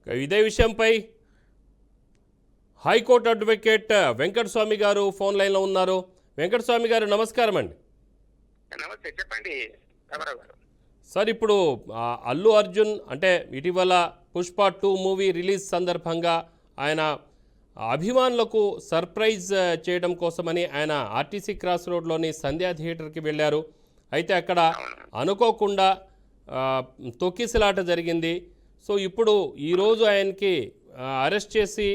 ఇదే విషయంపై high court advocate Venkataswamy గారు ఫోన్ లైన్లో ఉన్నారు. వెంకటస్వామి గారు నమస్కారం అండి. నమస్తే, చెప్పండి రామారావు గారు. సార్, ఇప్పుడు అల్లు అర్జున్ అంటే ఇటీవల పుష్ప 2 మూవీ రిలీజ్ సందర్భంగా ఆయన అభిమానులకు సర్ప్రైజ్ చేయడం కోసమని ఆయన ఆర్టీసీ క్రాస్ రోడ్లోని సంధ్యా థియేటర్కి వెళ్ళారు. అయితే అక్కడ అనుకోకుండా తొక్కిసలాట జరిగింది. సో ఇప్పుడు ఈరోజు ఆయనకి అరెస్ట్ చేసి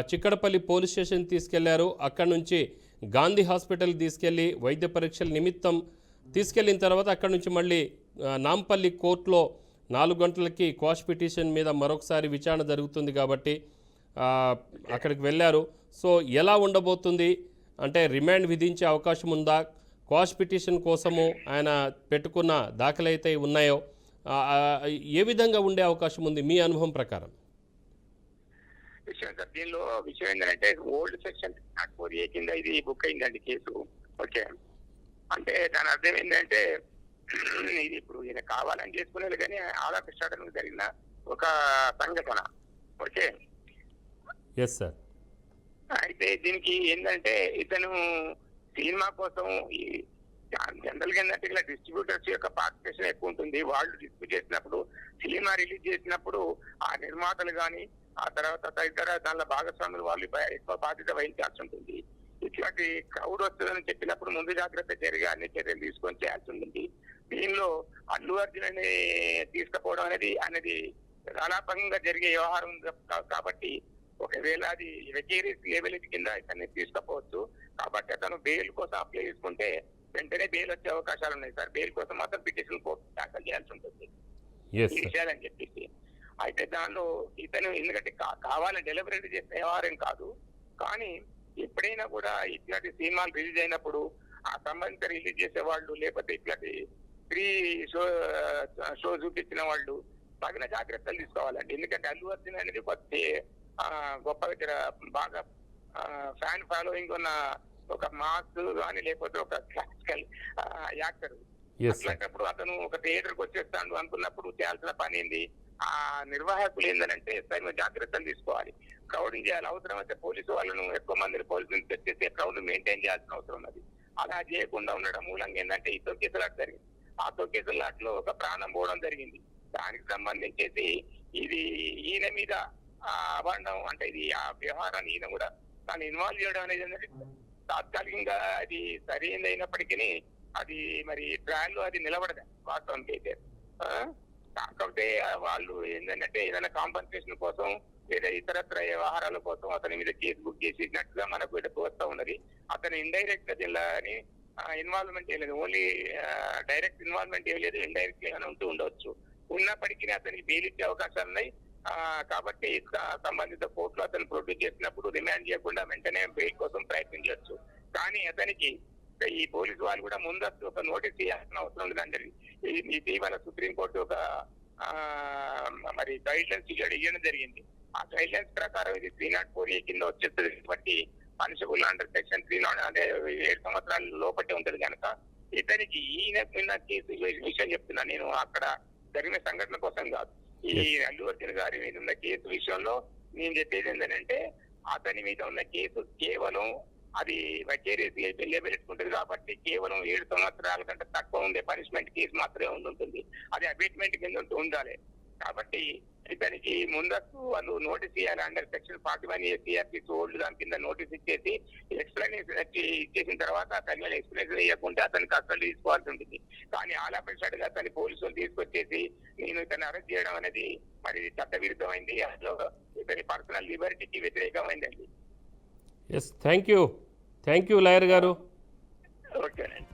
చిక్కడపల్లి పోలీస్ స్టేషన్ తీసుకెళ్లారు. అక్కడి నుంచి గాంధీ హాస్పిటల్కి తీసుకెళ్లి వైద్య పరీక్షల నిమిత్తం తీసుకెళ్లిన తర్వాత అక్కడి నుంచి మళ్ళీ నాంపల్లి కోర్టులో 4 గంటలకి క్వాష్ పిటిషన్ మీద మరొకసారి విచారణ జరుగుతుంది కాబట్టి అక్కడికి వెళ్ళారు. సో ఎలా ఉండబోతుంది అంటే రిమాండ్ విధించే అవకాశం ఉందా? క్వాష్ పిటిషన్ కోసము ఆయన పెట్టుకున్న దాఖలైతే ఉన్నాయో ఏ విధంగా ఉండే అవకాశం ఉంది మీ అనుభవం ప్రకారం? విషయం సార్, దీనిలో విషయం ఏంటంటే ఓల్డ్ సెక్షన్ 4A కింద ఇది బుక్ అయిందండి కేసు. ఓకే, అంటే దాని అర్థం ఏంటంటే ఇది ఇప్పుడు ఈయన కావాలని చేసుకునేది కానీ ఆదాపిస్తాడని జరిగిన ఒక సంఘటన. Okay, yes sir. అయితే దీనికి ఏంటంటే ఇతను సినిమా కోసం జనరల్ గా ఏంటంటే ఇలా డిస్ట్రిబ్యూటర్స్ యొక్క పార్టిసిపేషన్ ఎక్కువ ఉంటుంది. వాళ్ళు డిస్ట్రిబ్యూట్ చేసినప్పుడు సినిమా రిలీజ్ చేసినప్పుడు ఆ నిర్మాతలు కానీ ఆ తర్వాత ఇతర దానిలో భాగస్వాములు వాళ్ళు ఎక్కువ బాధ్యత వహించాల్సి ఉంటుంది. ఇట్లాంటి క్రౌడ్ వస్తుందని చెప్పినప్పుడు ముందు జాగ్రత్త చర్యగా అన్ని చర్యలు తీసుకొని చేయాల్సి ఉంటుంది. దీనిలో అల్లు అర్జున్ అని తీసుకుపోవడం అనేది రాలాపంగా జరిగే వ్యవహారం కాబట్టి ఒకవేళ అది వెకేరియస్ లెబిలిటీ కింద ఇతన్ని తీసుకుపోవచ్చు. కాబట్టి అతను బెయిల్ కోసం అప్లై చేసుకుంటే వెంటనే బెయిల్ వచ్చే అవకాశాలు ఉన్నాయి సార్. బెయిల్ కోసం మాత్రం పిటిషన్ కోర్టు దాఖలు చేయాల్సి ఉంటుంది ఈ విషయాలని చెప్పేసి. అయితే దానిలో ఇతను ఎందుకంటే కావాలని డెలివరీ చేసే వ్యవహారం కాదు, కానీ ఎప్పుడైనా కూడా ఇట్లాంటి సినిమాలు రిలీజ్ అయినప్పుడు ఆ సంబంధిత రిలీజ్ చేసే వాళ్ళు లేకపోతే ఇట్లాంటి ఫ్రీ షో చూపించిన వాళ్ళు తగిన జాగ్రత్తలు తీసుకోవాలండి. ఎందుకంటే అల్లు అర్జున్ అనేది గొప్ప బాగా ఫ్యాన్ ఫాలోయింగ్ ఉన్న ఒక మాస్ కానీ లేకపోతే ఒక క్లాసికల్ యాక్టర్. అట్లాంటప్పుడు అతను ఒక థియేటర్కి వచ్చేస్తాడు అనుకున్నప్పుడు చేయాల్సిన పని ఏంది, ఆ నిర్వాహకులు ఏంటంటే తగిన జాగ్రత్తలు తీసుకోవాలి. క్రౌడింగ్ చేయాలి. అవసరం అయితే పోలీసు వాళ్ళను ఎక్కువ మందిని పోలీసులు తెచ్చేసి క్రౌడ్ మెయింటైన్ చేయాల్సిన అవసరం ఉన్నది. అలా చేయకుండా ఉండడం మూలంగా ఏంటంటే ఈ తొక్కిసలాట జరిగింది. ఆ తొక్కిసలాటలో ఒక ప్రాణం పోవడం జరిగింది. దానికి సంబంధించేసి ఇది ఈయన మీద అభండం అంటే ఇది ఆ వ్యవహారాన్ని ఈయన కూడా దాన్ని ఇన్వాల్వ్ చేయడం అనేది ఏంటంటే తాత్కాలికంగా అది సరైనది అయినప్పటికీ అది మరి ట్రయల్ లో అది నిలబడదు వాస్తవానికి అయితే. కాకపోతే వాళ్ళు ఏంటంటే ఏదైనా కాంపన్సేషన్ కోసం లేదా ఇతరత్ర వ్యవహారాల కోసం అతని మీద కేసు బుక్ చేసినట్టుగా మనకు ఇటుకు వస్తూ ఉన్నది. అతను ఇండైరెక్ట్ గా జిల్లాని ఇన్వాల్వ్మెంట్ ఏం లేదు, ఓన్లీ డైరెక్ట్ ఇన్వాల్వ్మెంట్ ఏం లేదు, ఇండైరెక్ట్ గానే ఉండవచ్చు. ఉన్నప్పటికీ అతనికి బెయిల్ ఇచ్చే అవకాశాలు ఉన్నాయి. కాబట్టి సంబంధిత కోర్టులో అతను ప్రొడ్యూస్ చేసినప్పుడు రిమాండ్ చేయకుండా వెంటనే బెయిల్ కోసం ప్రయత్నం చేయొచ్చు. కానీ అతనికి ఈ పోలీసు వాళ్ళు కూడా ముందస్తు ఒక నోటీస్ ఇవ్వాల్సిన అవసరం లేదండి. ఇటీవల సుప్రీంకోర్టు ఒక మరి గైడ్ లైన్స్ ఇవ్వడం జరిగింది. ఆ గైడ్ లైన్స్ ప్రకారం ఇది 304A కింద వచ్చేస్తుంది కాబట్టి పనిషబుల్ అండర్ సెక్షన్ 3 అంటే 7 సంవత్సరాల లోపటే ఉంటది కనుక ఇతనికి ఈయన కేసు విషయం చెప్తున్నా నేను, అక్కడ జరిగిన సంఘటన కోసం కాదు. ఈ అల్లు అర్జున్ గారి మీద ఉన్న కేసు విషయంలో నేను చెప్పేది ఏంటంటే అతని మీద ఉన్న కేసు కేవలం అది వెకేరియస్ లెబిలిటీ ఉంటుంది కాబట్టి కేవలం 7 సంవత్సరాల కంటే తక్కువ ఉండే పనిష్మెంట్ కేసు మాత్రమే ఉంటుంది. అది అబేట్మెంట్ కింద ఉండాలి. కాబట్టి ఇతనికి ముందస్తు వాళ్ళు నోటీస్ ఇవ్వాలి. Under section 41A CRPC old దాని కింద నోటీస్ ఇచ్చేసి ఎక్స్ప్లెనేషన్ ఇచ్చేసిన తర్వాత అతని ఎక్స్ప్లెనేషన్ ఇవ్వకుంటే అతనికి అసలు తీసుకోవాల్సి ఉంటుంది. కానీ ఆలాపేసాడుగా అతని పోలీసులు తీసుకొచ్చేసి నేను ఇతను అరెస్ట్ చేయడం అనేది మరి చట్ట విరుద్ధమైంది, అసలు ఇతని పర్సనల్ లిబర్టీకి వ్యతిరేకమైందండి. థ్యాంక్ యూ లాయర్ గారు. ఓకేనండి.